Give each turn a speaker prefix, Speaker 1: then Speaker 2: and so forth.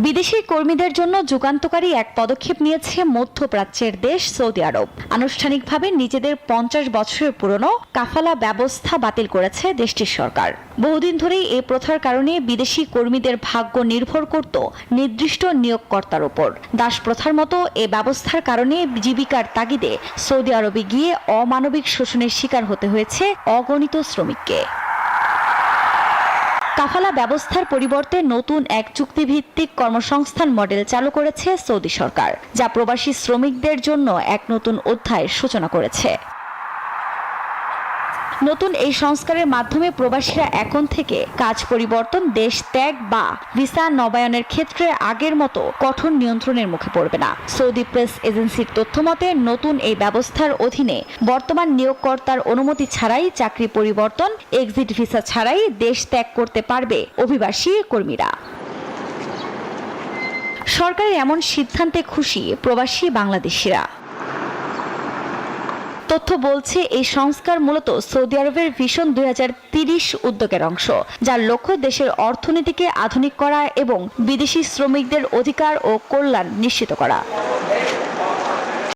Speaker 1: বিদেশি কর্মীদের জন্য যুগান্তকারী এক পদক্ষেপ নিয়েছে মধ্যপ্রাচ্যের দেশ সৌদি আরব। আনুষ্ঠানিকভাবে নিজেদের 50 বছরের পুরনো কাফালা ব্যবস্থা বাতিল করেছে দেশটির সরকার। বহুদিন ধরেই এই প্রথার কারণে বিদেশি কর্মীদের ভাগ্য নির্ভর করত নির্দিষ্ট নিয়োগকর্তার উপর। দাস প্রথার মতো এ ব্যবস্থার কারণে জীবিকার তাগিদে সৌদি আরবে গিয়ে অমানবিক শোষণের শিকার হতে হয়েছে অগণিত শ্রমিককে। কাফালা ব্যবস্থার পরিবর্তে নতুন এক চুক্তিভিত্তিক কর্মসংস্থান মডেল চালু করেছে সৌদি সরকার, যা প্রবাসী শ্রমিকদের জন্য এক নতুন অধ্যায়ের সূচনা করেছে। নতুন এই সংস্কারের মাধ্যমে প্রবাসীরা এখন থেকে কাজ পরিবর্তন, দেশ ত্যাগ বা ভিসা নবায়নের ক্ষেত্রে আগের মতো কঠোর নিয়ন্ত্রণের মুখে পড়বে না। সৌদি প্রেস এজেন্সির তথ্যমতে নতুন এই ব্যবস্থার অধীনে বর্তমান নিয়োগকর্তার অনুমতি ছাড়াই চাকরি পরিবর্তন, এক্সিট ভিসা ছাড়াই দেশ ত্যাগ করতে পারবে অভিবাসী কর্মীরা। সরকারের এমন সিদ্ধান্তে খুশি প্রবাসী বাংলাদেশিরা। তথ্য বলছে এই সংস্কার মূলত সৌদি আরবের ভিশন 2030 উদ্যোগের অংশ, যার লক্ষ্য দেশের অর্থনীতিকে আধুনিক করা এবং বিদেশি শ্রমিকদের অধিকার ও কল্যাণ নিশ্চিত করা।